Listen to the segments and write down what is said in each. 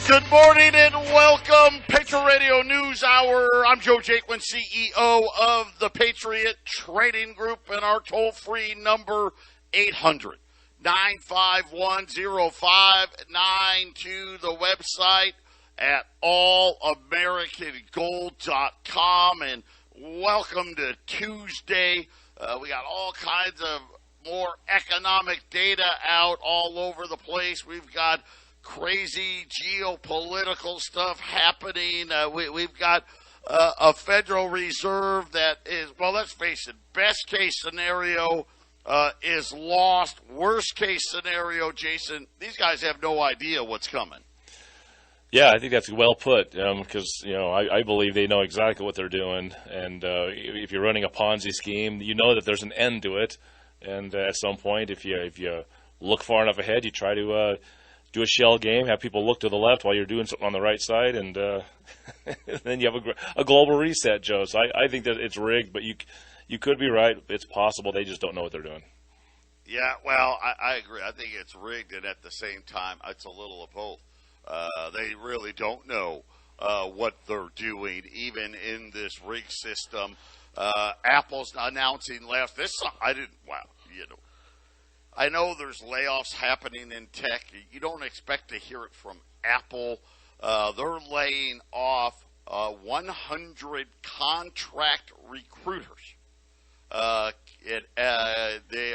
Good morning and welcome, Patriot Radio News Hour. I'm Joe Jaquint, CEO of the Patriot Trading Group, and our toll-free number, 800-951-0592, the website at allamericangold.com, and welcome to Tuesday. We got all kinds of more economic data out all over the place. We've got crazy geopolitical stuff happening. We've got a Federal Reserve that is, well, let's face it, best case scenario is lost. Worst case scenario, Jason, these guys have no idea what's coming. Yeah, I think that's well put, because, I believe they know exactly what they're doing. And if you're running a Ponzi scheme, you know that there's an end to it. And at some point, if you look far enough ahead, you try to do a shell game, have people look to the left while you're doing something on the right side, and then you have a global reset, Joe. So I think that it's rigged, but you could be right. It's possible they just don't know what they're doing. Yeah, well, I agree. I think it's rigged, and at the same time, it's a little of both. They really don't know what they're doing, even in this rigged system. Apple's announcing I know there's layoffs happening in tech. You don't expect to hear it from Apple. They're laying off 100 contract recruiters. They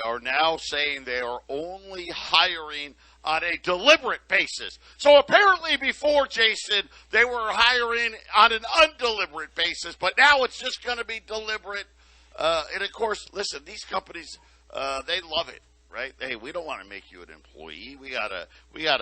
are now saying they are only hiring on a deliberate basis. So apparently before, Jason, they were hiring on an undeliberate basis, but now it's just going to be deliberate. And of course, listen, these companies, they love it. Right? Hey, we don't want to make you an employee. We gotta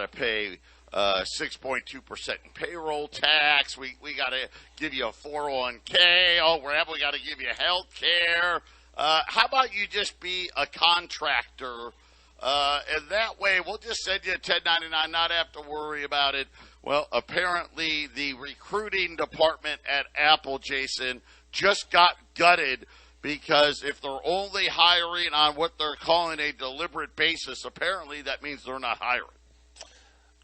pay 6.2% in payroll tax. We gotta give you a 401k. Oh, we gotta give you health care. How about you just be a contractor? And that way, we'll just send you a 1099, not have to worry about it. Well, apparently, the recruiting department at Apple, Jason, just got gutted. Because if they're only hiring on what they're calling a deliberate basis, apparently that means they're not hiring.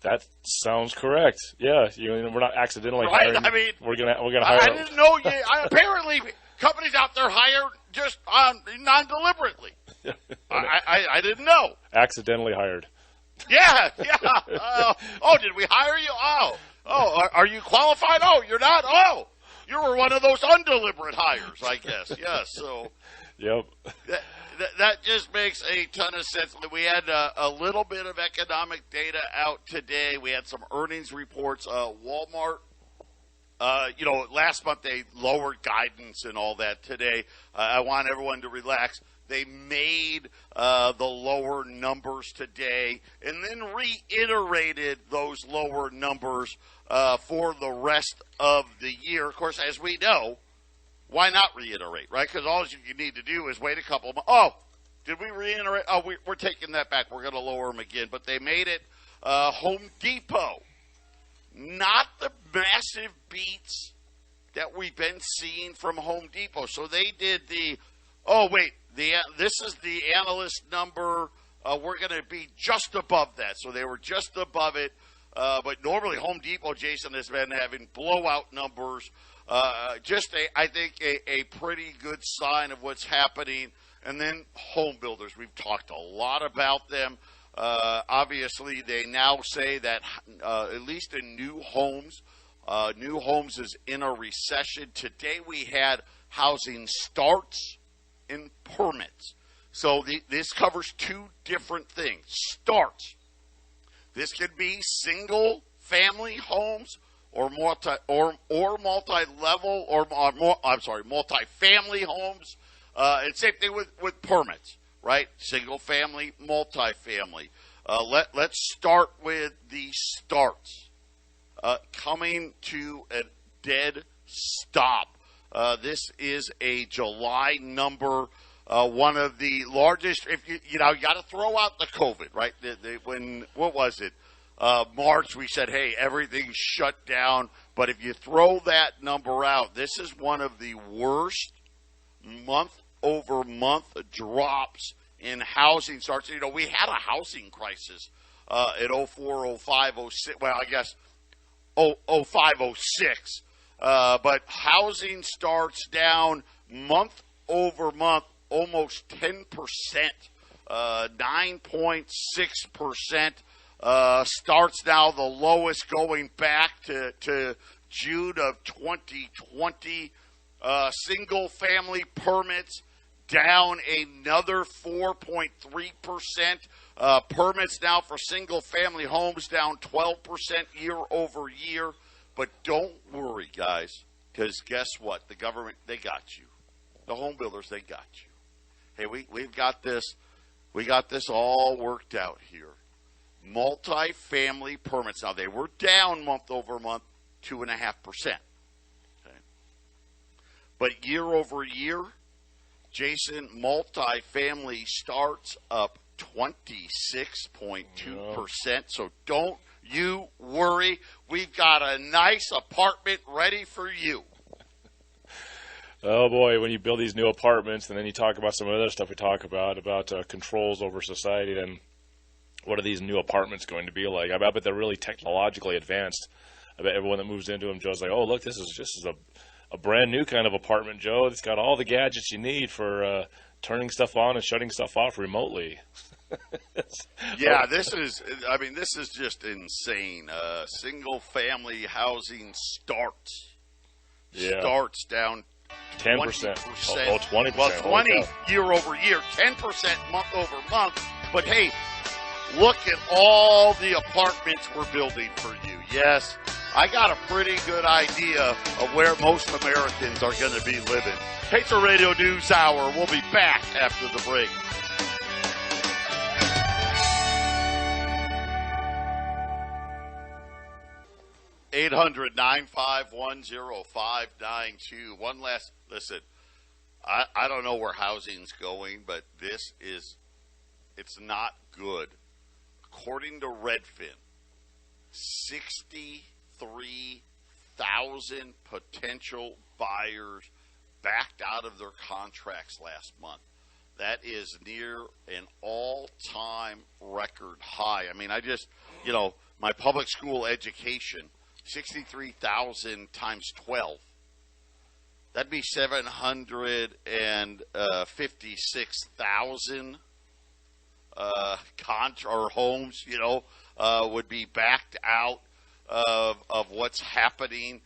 That sounds correct. Yeah, we're not accidentally right? hiring. I mean, we're gonna hire. I didn't know. Apparently, companies out there hire just non-deliberately. I didn't know. Accidentally hired. Yeah. Did we hire you? Are you qualified? Oh, you're not. Oh. You were one of those undeliberate hires, I guess. Yes, so yep. That just makes a ton of sense. We had a little bit of economic data out today. We had some earnings reports. Walmart, last month they lowered guidance and all that. Today, I want everyone to relax. They made the lower numbers today and then reiterated those lower numbers for the rest of the year. Of course, as we know, why not reiterate, right? Because all you need to do is wait a couple of months. Oh, did we reiterate? Oh, we're taking that back. We're going to lower them again. But they made it Home Depot. Not the massive beats that we've been seeing from Home Depot. So they did this is the analyst number. We're going to be just above that. So they were just above it. But normally Home Depot, Jason, has been having blowout numbers. I think a pretty good sign of what's happening. And then home builders, we've talked a lot about them. Obviously, they now say that at least in new homes is in a recession. Today we had housing starts and permits. So this covers two different things. Starts. This could be single-family homes or multi-level multi-family homes. And same thing with permits, right? Single-family, multi-family. Let's start with the starts. Coming to a dead stop. This is a July number. One of the largest, if you got to throw out the COVID, right? What was it? March, we said, hey, everything's shut down. But if you throw that number out, this is one of the worst month-over-month drops in housing starts. We had a housing crisis in 04, 05, 06. Well, I guess 0506. But housing starts down month over month, almost 10%, 9.6%. Starts now the lowest going back to June of 2020. Single-family permits down another 4.3%. Permits now for single-family homes down 12% year over year. But don't worry, guys, because guess what? The government, they got you. The home builders, they got you. Hey, we've got this. We got this all worked out here. Multi-family permits. Now, they were down month over month, 2.5%. Okay. But year over year, Jason, multi-family starts up 26.2%. So don't you worry. We've got a nice apartment ready for you. Oh, boy, when you build these new apartments and then you talk about some other stuff we talk about controls over society, then what are these new apartments going to be like? I bet they're really technologically advanced. I bet everyone that moves into them, Joe's like, oh, look, this is a brand new kind of apartment, Joe. It's got all the gadgets you need for turning stuff on and shutting stuff off remotely. Yeah, this is just insane. Single-family housing starts down 10%. 20%. Well, 20 year over year, 10% month over month. But hey, look at all the apartments we're building for you. Yes, I got a pretty good idea of where most Americans are going to be living. Patriot Radio News Hour. We'll be back after the break. Eight 800-951-0592. One last, listen, I don't know where housing's going, but it's not good. According to Redfin, 63,000 potential buyers backed out of their contracts last month. That is near an all-time record high. I mean, my public school education, 63,000 times 12. That'd be 756,000 homes, would be backed out of what's happening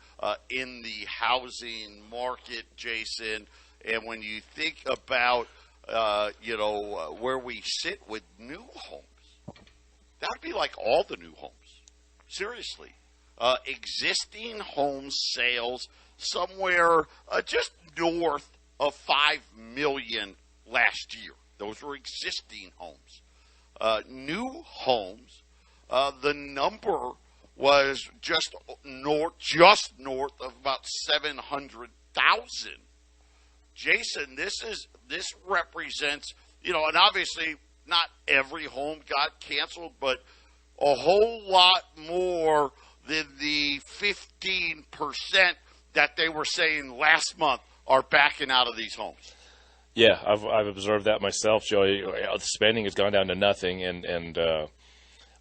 in the housing market, Jason. And when you think about, where we sit with new homes, that would be like all the new homes. Seriously. Existing home sales somewhere just north of 5 million last year. Those were existing homes. New homes, the number was just north of about 700,000. Jason, this represents, and obviously not every home got canceled, but a whole lot more than the 15% that they were saying last month are backing out of these homes. Yeah, I've observed that myself, Joey. The spending has gone down to nothing, and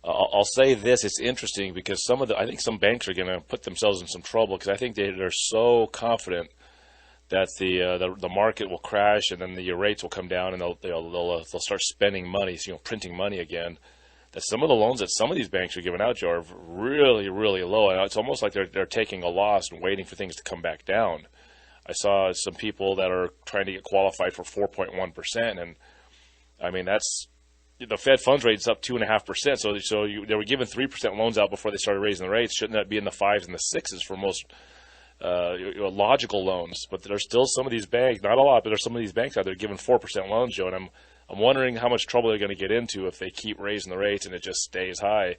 I'll say this: it's interesting because I think some banks are going to put themselves in some trouble because I think they're so confident that the market will crash and then the rates will come down and they'll start spending money, printing money again. That some of the loans that some of these banks are giving out, Joe, are really, really low. And it's almost like they're taking a loss and waiting for things to come back down. I saw some people that are trying to get qualified for 4.1%, and I mean that's the Fed funds rate is up 2.5%. So they were giving 3% loans out before they started raising the rates. Shouldn't that be in the 5s and the 6s for most logical loans? But there's still some of these banks, not a lot, but there's some of these banks out there giving 4% loans, Joe, and I'm wondering how much trouble they're going to get into if they keep raising the rates and it just stays high.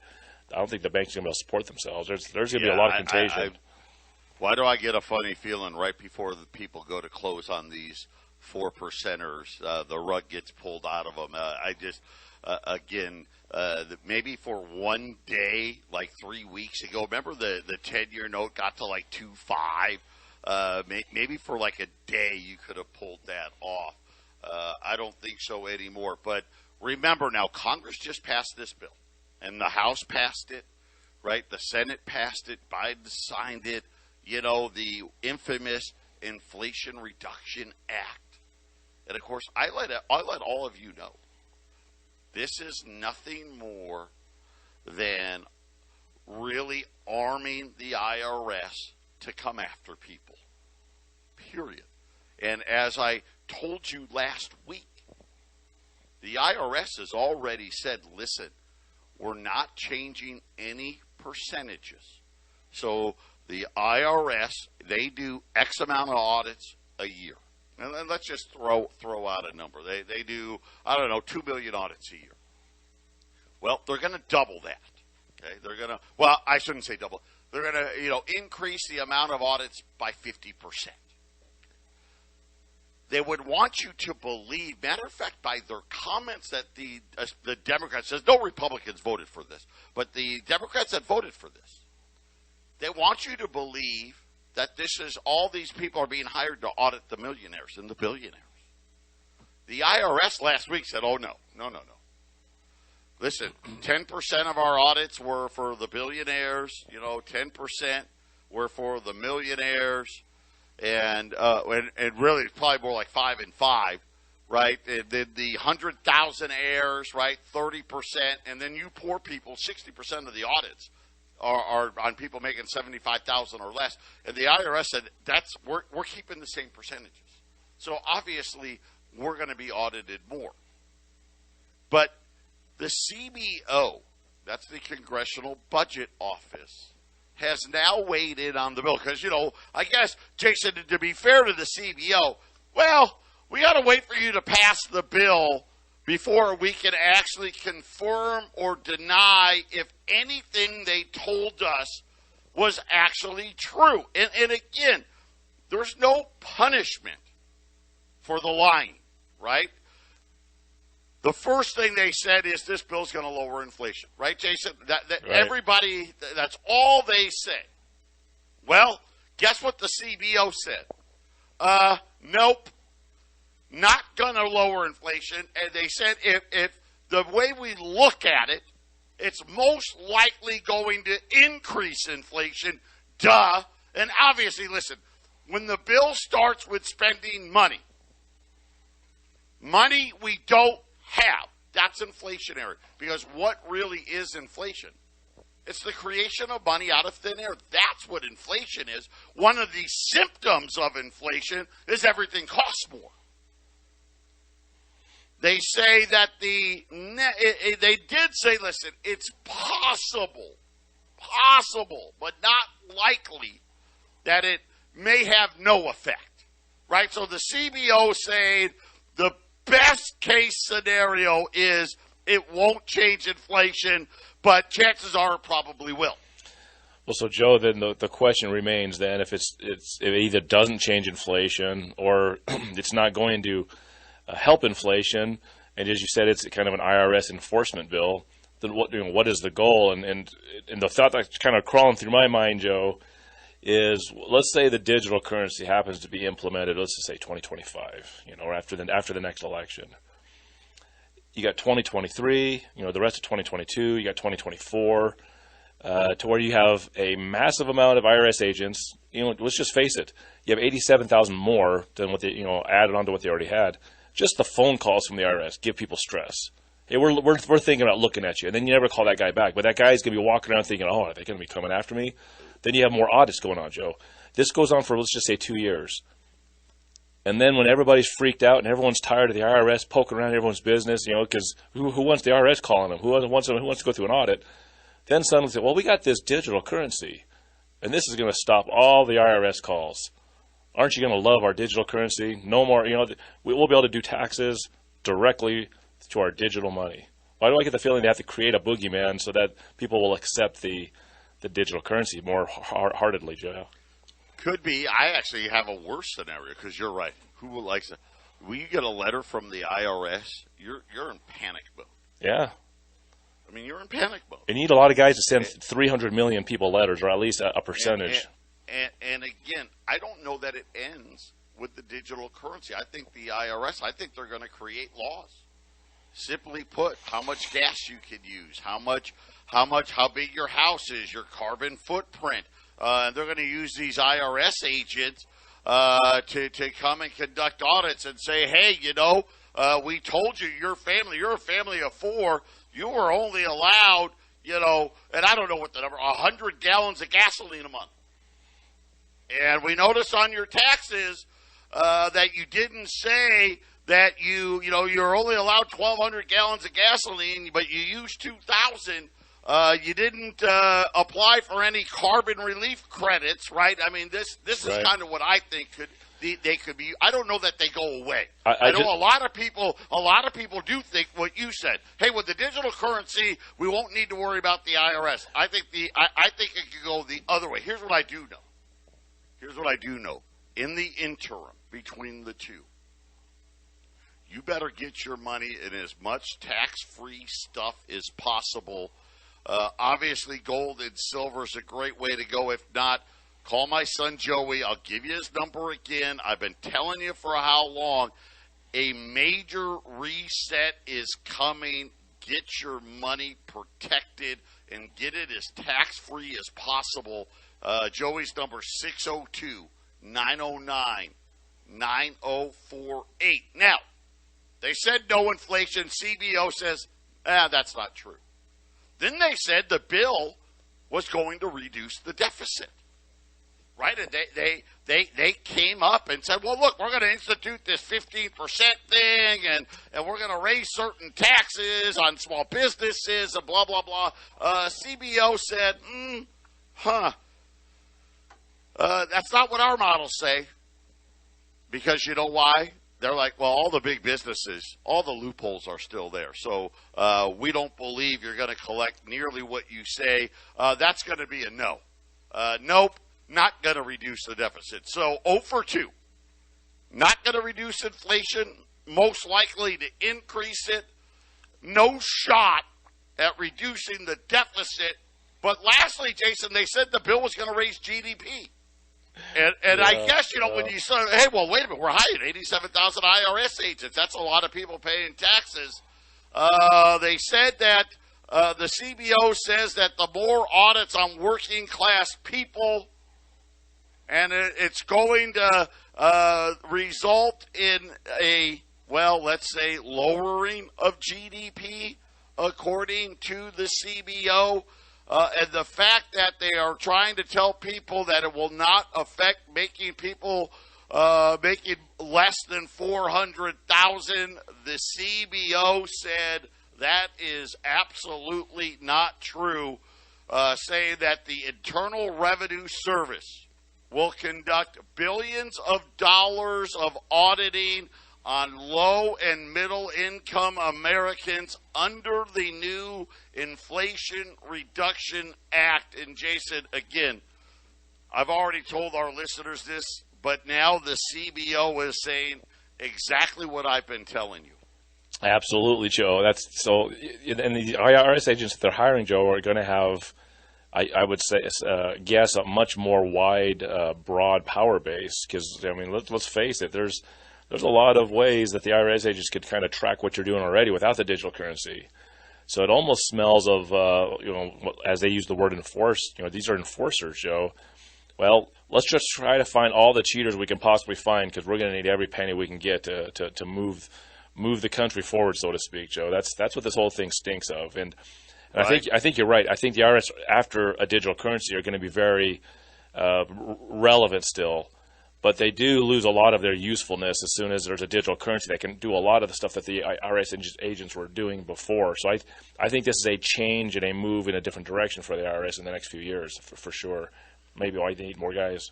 I don't think the bank's going to be able to support themselves. There's going to be a lot of contagion. Why do I get a funny feeling right before the people go to close on these 4%ers? The rug gets pulled out of them. Maybe for one day, like 3 weeks ago, remember the 10-year note got to like 2.5? Maybe for like a day you could have pulled that off. I don't think so anymore. But remember now, Congress just passed this bill, and the House passed it. right? The Senate passed it, Biden signed it, the infamous Inflation Reduction Act. And, of course, I let all of you know, this is nothing more than really arming the IRS to come after people, period. And as I told you last week, the IRS has already said, listen, we're not changing any percentages. So the IRS, they do X amount of audits a year. And then let's just throw out a number. They do, 2 million audits a year. Well, they're going to double that. Okay, they're going to, I shouldn't say double. They're going to, increase the amount of audits by 50%. They would want you to believe, matter of fact, by their comments that the Democrats, says no Republicans voted for this, but the Democrats that voted for this, they want you to believe that this is all these people are being hired to audit the millionaires and the billionaires. The IRS last week said, oh, no. Listen, 10% of our audits were for the billionaires, 10% were for the millionaires, and really it's probably more like 5 and 5, right? And then the 100,000 heirs, right, 30%, and then you poor people, 60% of the audits are on people making $75,000 or less. And the IRS said we're keeping the same percentages. So obviously we're going to be audited more. But the CBO, that's the Congressional Budget Office, has now weighed in on the bill. Because, I guess, Jason, to be fair to the CBO, we got to wait for you to pass the bill before we can actually confirm or deny if anything they told us was actually true. And again, there's no punishment for the lying, right? The first thing they said is this bill's going to lower inflation, right, Jason? That right. Everybody, that's all they say. Well, guess what the CBO said? Nope, not going to lower inflation. And they said if the way we look at it, it's most likely going to increase inflation. Duh. And obviously, listen, when the bill starts with spending money we don't have, that's inflationary. Because what really is inflation? It's the creation of money out of thin air. That's what inflation is. One of the symptoms of inflation is everything costs more. They say that they did say, listen, it's possible, but not likely that it may have no effect, right? So the CBO saying the best case scenario is it won't change inflation, but chances are it probably will. Well, so Joe, then the question remains then if it either doesn't change inflation or it's not going to help inflation, and as you said, it's kind of an IRS enforcement bill, then what is the goal? And the thought that's kind of crawling through my mind, Joe, is let's say the digital currency happens to be implemented, let's just say 2025, or after the next election. You got 2023, the rest of 2022, you got 2024, to where you have a massive amount of IRS agents. Let's just face it, you have 87,000 more than what they, added on to what they already had. Just the phone calls from the IRS give people stress. Hey, we're thinking about looking at you, and then you never call that guy back. But that guy's going to be walking around thinking, oh, are they going to be coming after me? Then you have more audits going on, Joe. This goes on for, let's just say, 2 years. And then when everybody's freaked out and everyone's tired of the IRS poking around everyone's business, because who wants the IRS calling them? Who wants to go through an audit? Then suddenly say, well, we got this digital currency, and this is going to stop all the IRS calls. Aren't you going to love our digital currency? No more, we'll be able to do taxes directly to our digital money. Why do I get the feeling they have to create a boogeyman so that people will accept the digital currency more heartedly, Joe? Could be. I actually have a worse scenario because you're right. Who likes it? When you get a letter from the IRS, you're in panic mode. Yeah. I mean, you're in panic mode. You need a lot of guys to send 300 million people letters, or at least a percentage. And again, I don't know that it ends with the digital currency. I think the IRS, they're going to create laws. Simply put, how much gas you can use, how much how big your house is, your carbon footprint. They're going to use these IRS agents to come and conduct audits and say, hey, we told you you're a family of 4. You were only allowed, and I don't know what the number, 100 gallons of gasoline a month. And we notice on your taxes that you didn't say that you're only allowed 1,200 gallons of gasoline, but you used 2,000. You didn't apply for any carbon relief credits, right? I mean, this is right. kind of what I think they could be. I don't know that they go away. I know a lot of people do think what you said. Hey, with the digital currency, we won't need to worry about the IRS. I think it could go the other way. Here's what I do know. In the interim between the two, you better get your money in as much tax-free stuff as possible. Obviously, gold and silver is a great way to go. If not, call my son Joey. I'll give you his number again. I've been telling you for how long. A major reset is coming. Get your money protected and get it as tax-free as possible. Joey's number 602-909-9048. Now, they said no inflation. CBO says, that's not true. Then they said the bill was going to reduce the deficit, right? And they came up and said, well, look, we're going to institute this 15% thing, and we're going to raise certain taxes on small businesses and blah, blah, blah. CBO said, that's not what our models say. Because you know why? They're like, well, all the big businesses, all the loopholes are still there. So we don't believe you're going to collect nearly what you say. That's going to be a no. Nope, not going to reduce the deficit. So 0 for 2. Not going to reduce inflation, most likely to increase it. No shot at reducing the deficit. But lastly, Jason, they said the bill was going to raise GDP. And I guess, when you say, hey, well, wait a minute, we're hiring 87,000 IRS agents. That's a lot of people paying taxes. They said that the CBO says that the more audits on working class people, and it's going to result in let's say lowering of GDP, according to the CBO. And the fact that they are trying to tell people that it will not affect making people making less than $400,000, the CBO said that is absolutely not true, saying that the Internal Revenue Service will conduct billions of dollars of auditing on low and middle income Americans under the new Inflation Reduction Act. And Jason, again, I've already told our listeners this, but now the CBO is saying exactly what I've been telling you. Absolutely, Joe. That's so. And the IRS agents that they're hiring, Joe, are going to have, I would say, guess a much more wide, broad power base. Because let's face it, there's a lot of ways that the IRS agents could kind of track what you're doing already without the digital currency. So it almost smells of, as they use the word enforce, these are enforcers, Joe. Well, let's just try to find all the cheaters we can possibly find, because we're going to need every penny we can get to move the country forward, so to speak, Joe. That's what this whole thing stinks of. And right. I think you're right. I think the IRS, after a digital currency, are going to be very relevant still. But they do lose a lot of their usefulness as soon as there's a digital currency that can do a lot of the stuff that the IRS agents were doing before. So I think this is a change and a move in a different direction for the IRS in the next few years, for sure. Maybe why they need more guys.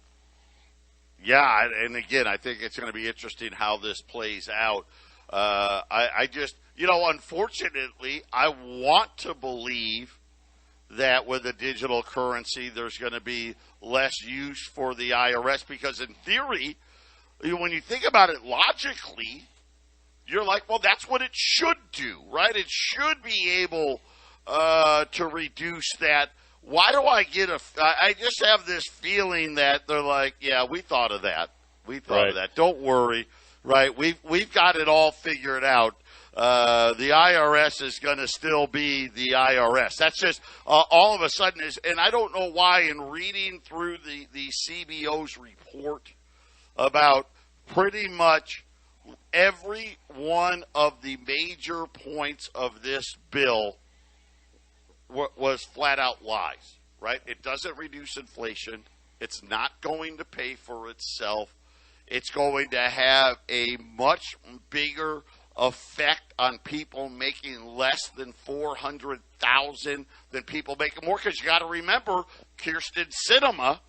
Yeah, and again, I think it's going to be interesting how this plays out. I just, unfortunately, I want to believe that with a digital currency, there's going to be less use for the IRS, because in theory, when you think about it logically, you're like, well, that's what it should do, right? It should be able to reduce that. Why do I I just have this feeling that they're like, yeah, we thought of that. We thought of that. Don't worry, right? We've got it all figured out. the IRS is going to still be the IRS. That's just all of a sudden is, and I don't know why. In reading through the CBO's report about pretty much every one of the major points of this bill was flat out lies. Right? It doesn't reduce inflation. It's not going to pay for itself. It's going to have a much bigger effect on people making less than $400,000 than people making more. Because you got to remember, Kirsten Sinema,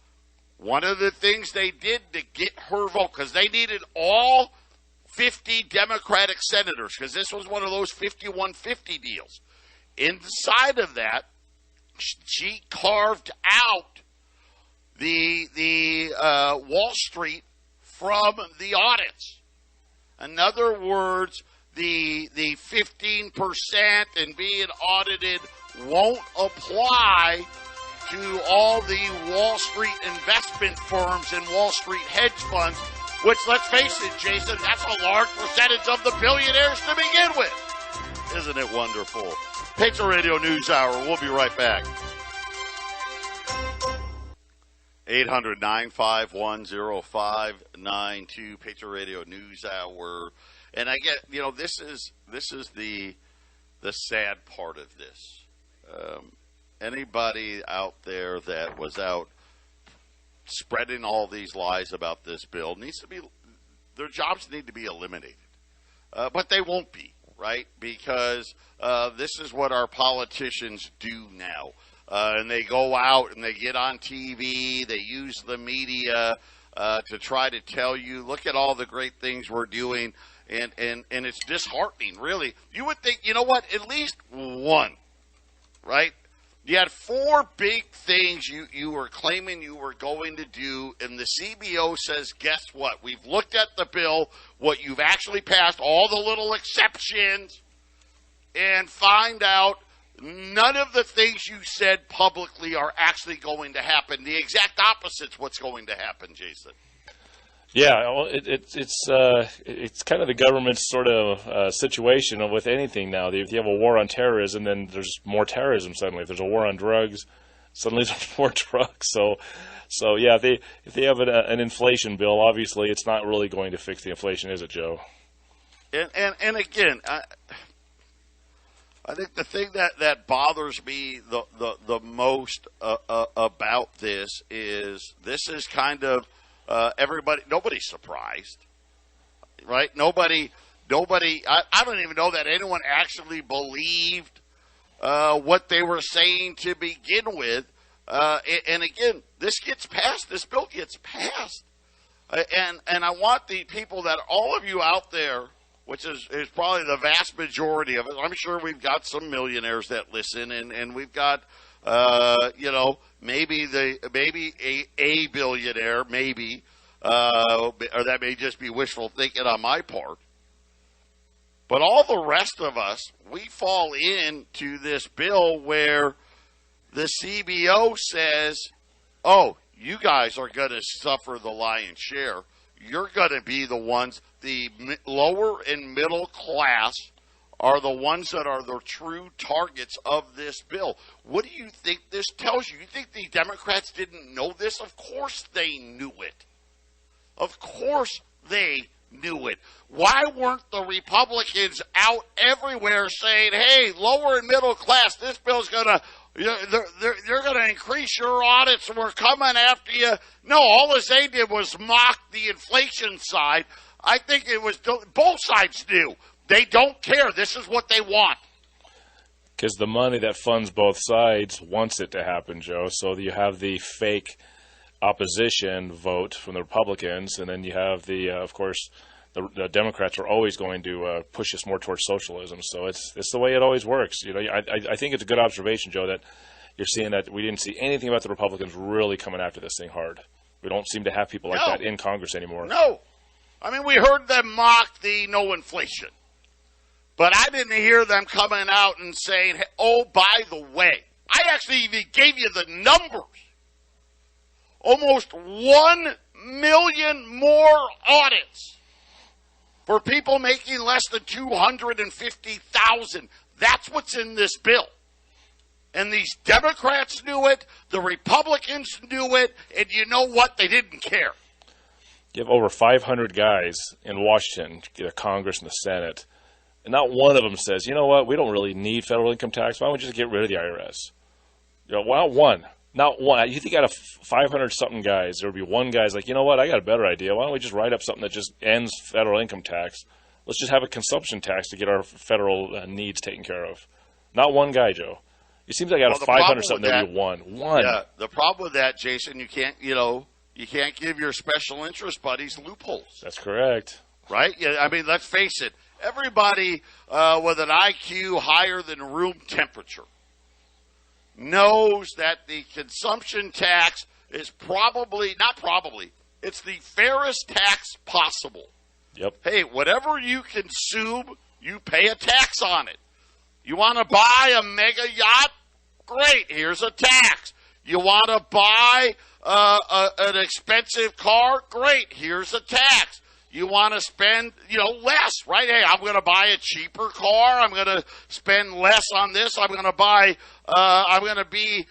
one of the things they did to get her vote, because they needed all 50 Democratic senators, because this was one of those 51-50 deals. Inside of that, she carved out the Wall Street from the audits. In other words, the 15% and being audited won't apply to all the Wall Street investment firms and Wall Street hedge funds, which, let's face it, Jason, that's a large percentage of the billionaires to begin with. Isn't it wonderful? Patriot Radio News Hour. We'll be right back. 800-951-0592, Patriot Radio News Hour. And I get, this is the sad part of this. Anybody out there that was out spreading all these lies about this bill their jobs need to be eliminated. But they won't be, right? Because this is what our politicians do now. And they go out and they get on TV, they use the media to try to tell you, look at all the great things we're doing, and it's disheartening, really. You would think, you know what, at least one, right? You had 4 big things you were claiming you were going to do, and the CBO says, guess what? We've looked at the bill, what you've actually passed, all the little exceptions, and find out none of the things you said publicly are actually going to happen. The exact opposite's what's going to happen, Jason. Yeah, well, it's kind of the government's sort of situation with anything now. If you have a war on terrorism, then there's more terrorism suddenly. If there's a war on drugs, suddenly there's more drugs. So yeah, if they have an inflation bill, obviously it's not really going to fix the inflation, is it, Joe? And again, I think the thing that bothers me the most about this is kind of nobody's surprised, right? Nobody. I don't even know that anyone actually believed what they were saying to begin with. And again, this gets passed. This bill gets passed, and I want the people that all of you out there, which is probably the vast majority of it. I'm sure we've got some millionaires that listen, and we've got, maybe a billionaire, maybe, or that may just be wishful thinking on my part. But all the rest of us, we fall into this bill where the CBO says, oh, you guys are going to suffer the lion's share. You're going to be the ones, the lower and middle class are the ones that are the true targets of this bill. What do you think this tells you? You think the Democrats didn't know this? Of course they knew it. Of course they knew it. Why weren't the Republicans out everywhere saying, hey, lower and middle class, this bill's going to, they're going to increase your audits and we're coming after you? No, all they did was mock the inflation side. I think it was both sides knew. They don't care. This is what they want. Because the money that funds both sides wants it to happen, Joe. So you have the fake opposition vote from the Republicans, and then you have of course, the Democrats are always going to push us more towards socialism. So it's the way it always works. I think it's a good observation, Joe, that you're seeing that we didn't see anything about the Republicans really coming after this thing hard. We don't seem to have people like that in Congress anymore. No. I mean, we heard them mock the no inflation. But I didn't hear them coming out and saying, hey, oh, by the way, I actually even gave you the numbers. Almost 1 million more audits for people making less than $250,000. That's what's in this bill. And these Democrats knew it, the Republicans knew it, and you know what? They didn't care. You have over 500 guys in Washington, the Congress and the Senate, and not one of them says, you know what, we don't really need federal income tax. Why don't we just get rid of the IRS? Not one. You think out of 500-something guys, there would be one guy's like, you know what, I got a better idea. Why don't we just write up something that just ends federal income tax? Let's just have a consumption tax to get our federal needs taken care of. Not one guy, Joe. It seems like out of 500-something, there'd be one. Yeah, the problem with that, Jason, you can't give your special interest buddies loopholes. That's correct. Right? Yeah, I mean, let's face it. Everybody with an IQ higher than room temperature knows that the consumption tax is it's the fairest tax possible. Yep. Hey, whatever you consume, you pay a tax on it. You want to buy a mega yacht? Great, here's a tax. You want to buy an expensive car? Great, here's a tax. You want to spend, less, right? Hey, I'm going to buy a cheaper car. I'm going to spend less on this. I'm going to be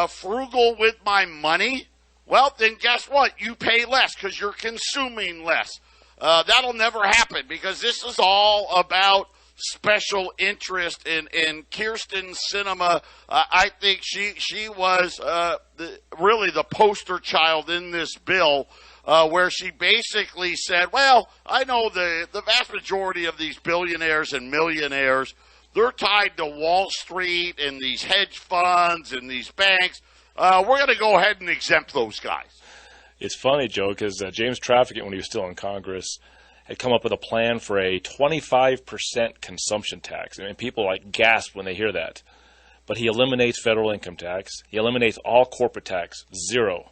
frugal with my money. Well, then guess what? You pay less because you're consuming less. That'll never happen because this is all about special interest in Kyrsten Sinema. I think she was really the poster child in this bill, where she basically said, well, I know the vast majority of these billionaires and millionaires, they're tied to Wall Street and these hedge funds and these banks. We're going to go ahead and exempt those guys. It's funny, Joe, because James Traficant, when he was still in Congress, had come up with a plan for a 25% consumption tax. I mean, people gasp when they hear that. But he eliminates federal income tax. He eliminates all corporate tax, zero.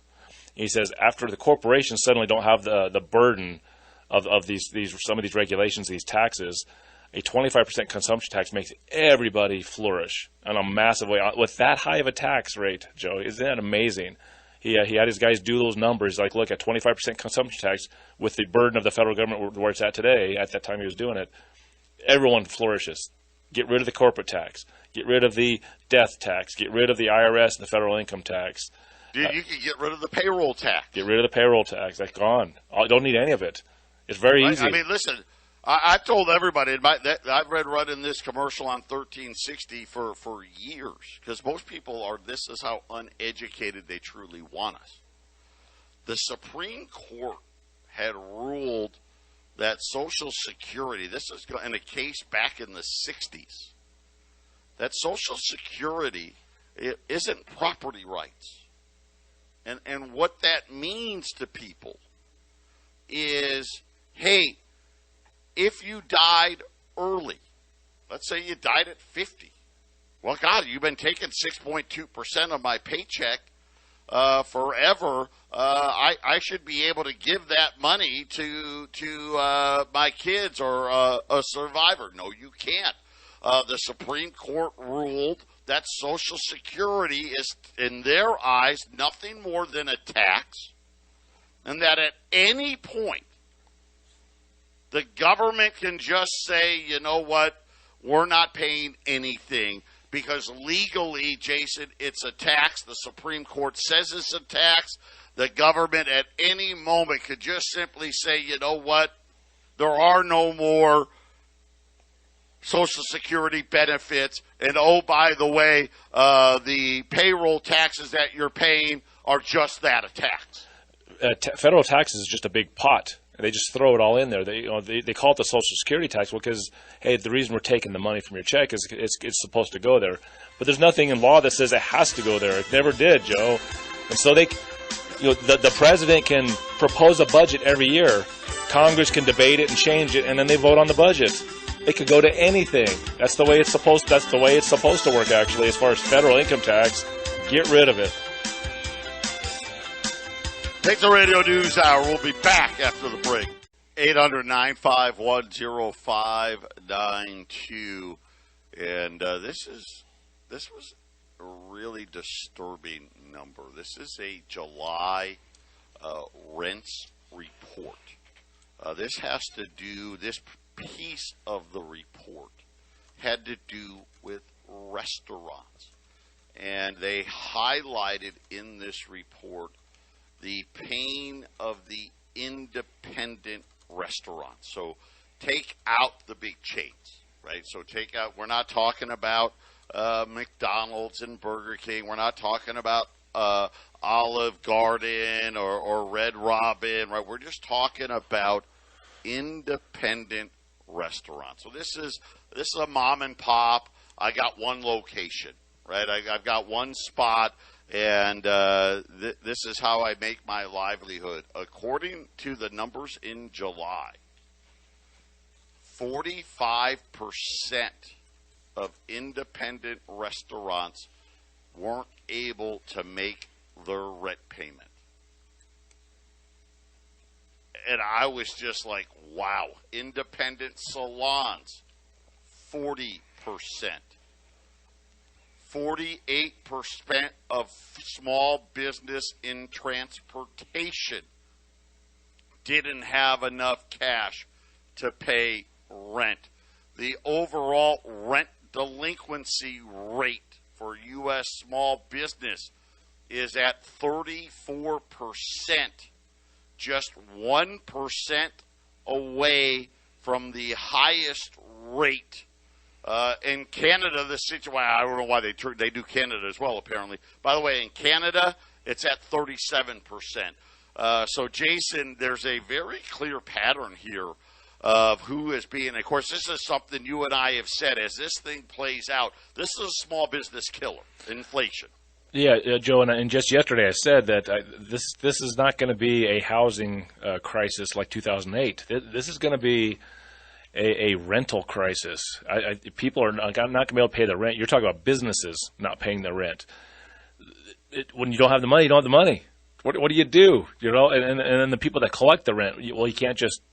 He says after the corporations suddenly don't have the burden of some of these regulations, these taxes, a 25% consumption tax makes everybody flourish in a massive way. With that high of a tax rate, Joe, isn't that amazing? He had his guys do those numbers, like look at 25% consumption tax with the burden of the federal government where it's at today. At that time he was doing it, everyone flourishes. Get rid of the corporate tax. Get rid of the death tax. Get rid of the IRS and the federal income tax. Dude, you can get rid of the payroll tax. Get rid of the payroll tax. That's gone. I don't need any of it. It's very easy. I mean, listen, I've told everybody, I've read running this commercial on 1360 for years, because most people this is how uneducated they truly want us. The Supreme Court had ruled that Social Security, this is in a case back in the 60s, that Social Security isn't property rights. And what that means to people is, hey, if you died early, let's say you died at 50, well, God, you've been taking 6.2% of my paycheck forever. I should be able to give that money to my kids or a survivor. No, you can't. The Supreme Court ruled that Social Security is, in their eyes, nothing more than a tax, and that at any point, the government can just say, you know what, we're not paying anything because legally, Jason, it's a tax. The Supreme Court says it's a tax. The government at any moment could just simply say, you know what, there are no more Social Security benefits. And, oh, by the way, the payroll taxes that you're paying are just that, a tax. Federal taxes is just a big pot. They just throw it all in there. They call it the Social Security tax. Well, because, hey, the reason we're taking the money from your check is it's supposed to go there. But there's nothing in law that says it has to go there. It never did, Joe. And so the president can propose a budget every year. Congress can debate it and change it, and then they vote on the budget. It could go to anything. That's the way it's supposed to work, actually, as far as federal income tax. Get rid of it. Patriot Radio News Hour. We'll be back after the break. 800-951-0592. And this was a really disturbing number. This is a July rents report. This has to do, this piece of the report had to do with restaurants. And they highlighted in this report the pain of the independent restaurants. So take out the big chains, right? So take out, we're not talking about McDonald's and Burger King. We're not talking about Olive Garden or Red Robin, right? We're just talking about independent restaurants. So this is a mom and pop. I got one location, right? I've got one spot, and this is how I make my livelihood. According to the numbers in July, 45% of independent restaurants weren't able to make their rent payment. And I was just like, wow. Independent salons, 40%. 48% of small business in transportation didn't have enough cash to pay rent. The overall rent delinquency rate for U.S. small business is at 34%, just 1% away from the highest rate. In Canada, the situation, I don't know why they do Canada as well, apparently. By the way, in Canada, it's at 37%. So, Jason, there's a very clear pattern here of who is being, of course, this is something you and I have said, as this thing plays out, this is a small business killer, inflation. Yeah, Joe, and just yesterday I said that this is not going to be a housing crisis like 2008. This is going to be a rental crisis. People are not going to be able to pay their rent. You're talking about businesses not paying their rent. When you don't have the money, you don't have the money. What do you do? You know, and then the people that collect the rent, well, you can't just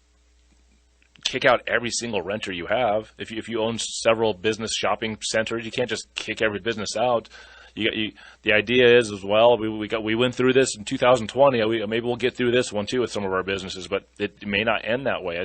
kick out every single renter you have. If you own several business shopping centers, you can't just kick every business out. The idea is, as well, we went through this in 2020. Maybe we'll get through this one too with some of our businesses, but it may not end that way.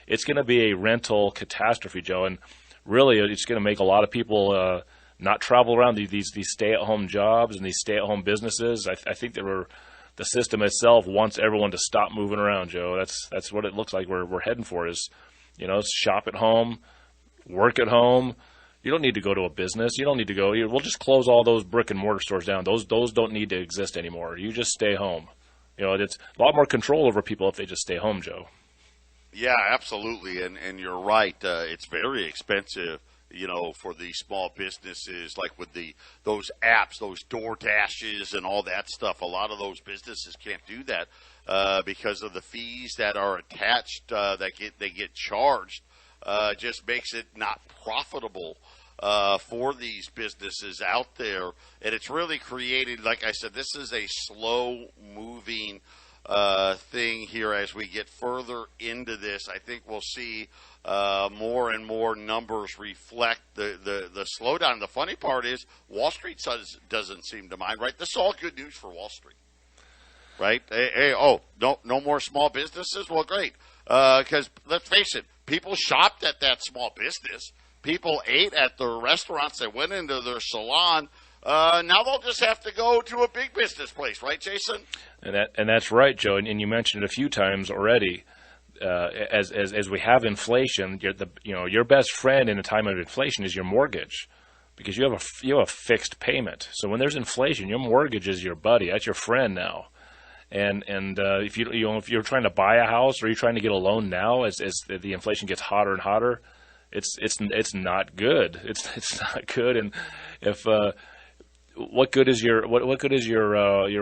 It's going to be a rental catastrophe, Joe, and really it's going to make a lot of people not travel around these stay-at-home jobs and these stay-at-home businesses. I think the system itself wants everyone to stop moving around, Joe. That's what it looks like we're heading for. Is shop at home, work at home. You don't need to go to a business. You don't need to go. We'll just close all those brick and mortar stores down. Those don't need to exist anymore. You just stay home. It's a lot more control over people if they just stay home, Joe. Yeah, absolutely, and you're right. It's very expensive, for the small businesses, like with those apps, those Door Dashes and all that stuff. A lot of those businesses can't do that because of the fees that are attached. They get charged. Just makes it not profitable for these businesses out there. And it's really created, like I said, this is a slow-moving thing here as we get further into this. I think we'll see more and more numbers reflect the slowdown. The funny part is Wall Street doesn't seem to mind, right? This is all good news for Wall Street, right? No more small businesses? Well, great. Because let's face it, people shopped at that small business. People ate at the restaurants. They went into their salon. Now they'll just have to go to a big business place, right, Jason? And that's right, Joe. And you mentioned it a few times already. As we have inflation, your best friend in a time of inflation is your mortgage, because you have a fixed payment. So when there's inflation, your mortgage is your buddy. That's your friend now. And if you're trying to buy a house or you're trying to get a loan now, as the inflation gets hotter and hotter, it's not good. It's not good. And if what good is your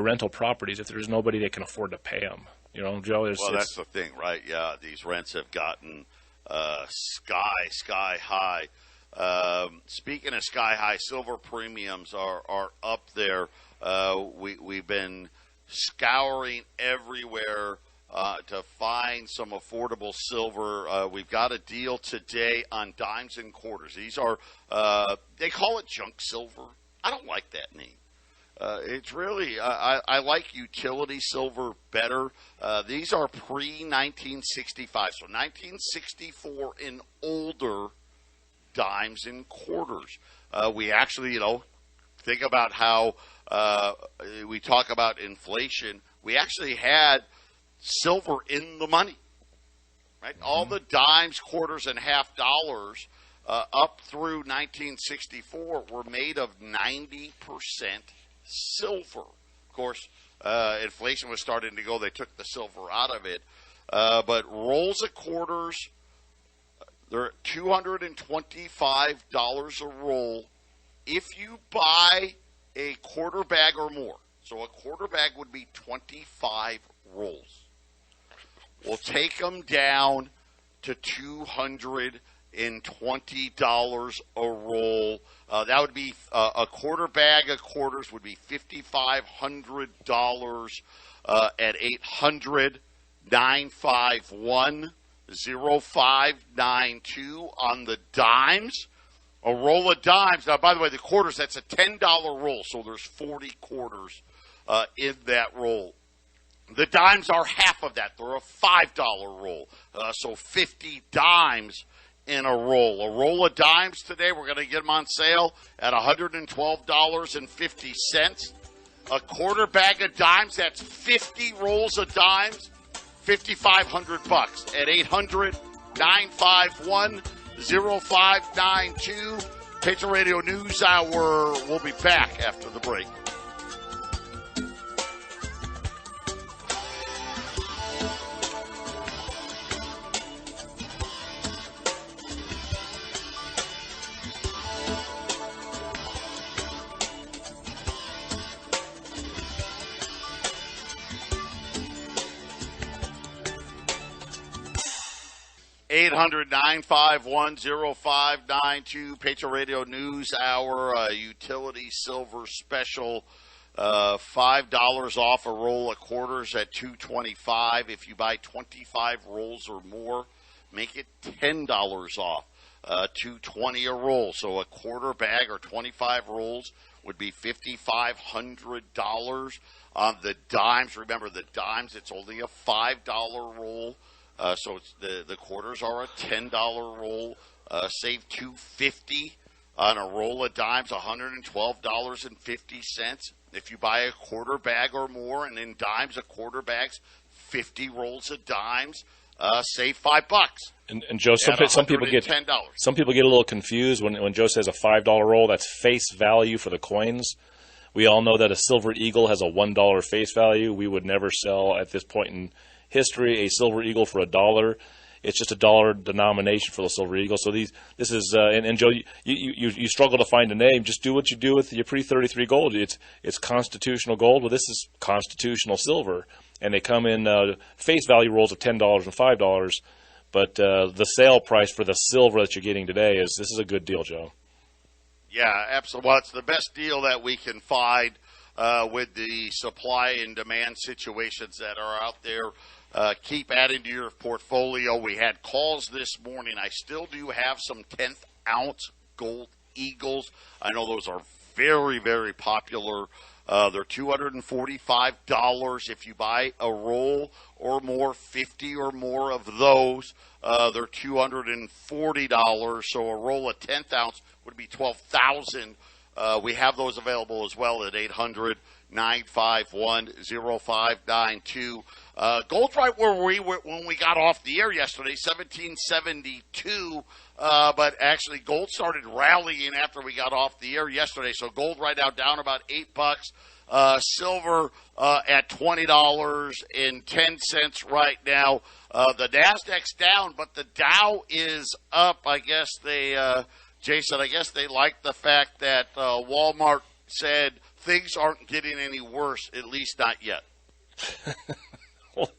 rental properties if there's nobody that can afford to pay them? Joe. Well, that's the thing, right? Yeah, these rents have gotten sky high. Speaking of sky high, silver premiums are up there. We've been scouring everywhere to find some affordable silver. We've got a deal today on dimes and quarters. These are they call it junk silver. I don't like that name It's really, I like utility silver better. These are pre-1965, so 1964 and older dimes and quarters. We actually, think about how we talk about inflation. We actually had silver in the money, right? Mm-hmm. All the dimes, quarters, and half dollars up through 1964 were made of 90% silver. Of course, inflation was starting to go. They took the silver out of it. But rolls of quarters, they're at $225 a roll if you buy a quarter bag or more. So a quarter bag would be 25 rolls. We'll take them down to $220 a roll. That would be a quarter bag of quarters would be $5,500 at 800-951-0592 on the dimes. A roll of dimes. Now, by the way, the quarters, that's a $10 roll, so there's 40 quarters in that roll. The dimes are half of that. They're a $5 roll, so 50 dimes in a roll. A roll of dimes today, we're going to get them on sale at $112.50. A quarter bag of dimes, that's 50 rolls of dimes, $5,500 at 800-951-0592. Patriot Radio News Hour. We'll be back after the break. 800-951-0592, Patriot Radio News Hour, utility silver special, $5 off a roll of quarters at $225. If you buy 25 rolls or more, make it $10 off, $220 a roll. So a quarter bag or 25 rolls would be $5,500 on the dimes. Remember, the dimes, it's only a $5 roll. So it's the quarters are a $10 roll. Save $250 on a roll of dimes, $112.50. If you buy a quarter bag or more, and in dimes, a quarter bag's 50 rolls of dimes, save $5. And Joe, some people get $10. Some people get a little confused when Joe says a $5 roll. That's face value for the coins. We all know that a Silver Eagle has a $1 face value. We would never sell at this point in history a Silver Eagle for $1. It's just a dollar denomination for the Silver Eagle. So this is and Joe, you struggle to find a name. Just do what you do with your pre-33 gold. It's constitutional gold. Well, this is constitutional silver, and they come in face value rolls of $10 and $5. But the sale price for the silver that you're getting today this is a good deal, Joe. Yeah, absolutely. Well, it's the best deal that we can find with the supply and demand situations that are out there. Keep adding to your portfolio. We had calls this morning. I still do have some 10th ounce gold eagles. I know those are very, very popular. They're $245 if you buy a roll or more, 50 or more of those. They're $240. So a roll of 10th ounce would be $12,000. We have those available as well at 800-951-0592. Gold's right where we were when we got off the air yesterday, 1772. But actually, gold started rallying after we got off the air yesterday. So gold right now down about $8. Silver at $20.10 right now. The Nasdaq's down, but the Dow is up. I guess Jason, I guess they like the fact that Walmart said things aren't getting any worse, at least not yet. Well,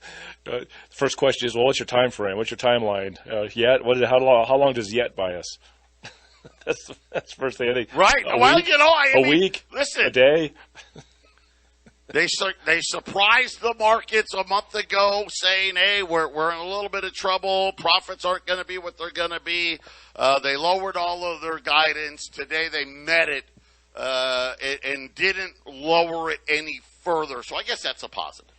first question is, well, what's your time frame? What's your timeline? Yet? How long does yet buy us? that's the first thing I think. Right. A week? Listen. A day? They surprised the markets a month ago saying, hey, we're in a little bit of trouble. Profits aren't going to be what they're going to be. They lowered all of their guidance. Today they met it. and didn't lower it any further. So I guess that's a positive.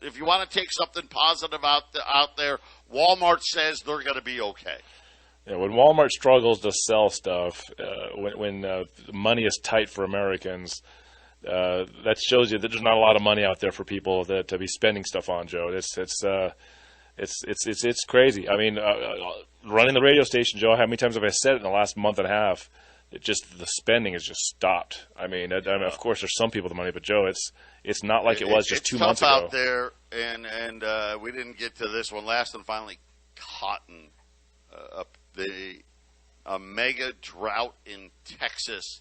If you want to take something positive out there, Walmart says they're going to be okay. Yeah, when Walmart struggles to sell stuff, when money is tight for Americans, that shows you that there's not a lot of money out there for people to be spending stuff on, Joe. It's crazy. I mean, running the radio station, Joe, how many times have I said it in the last month and a half? The spending has just stopped. I mean, of course, there's some people with the money, but Joe, it's not like it was just 2 months ago. It's tough out there, and we didn't get to this one last, and finally, cotton. A mega drought in Texas,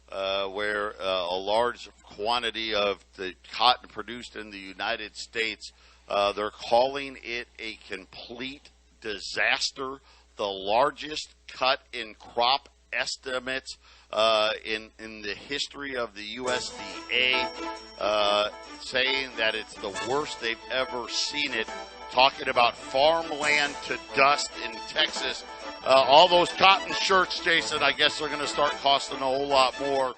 where a large quantity of the cotton produced in the United States, they're calling it a complete disaster, the largest cut in crop estimates in the history of the USDA, saying that it's the worst they've ever seen it, talking about farmland to dust in Texas. All those cotton shirts, Jason, I guess they're going to start costing a whole lot more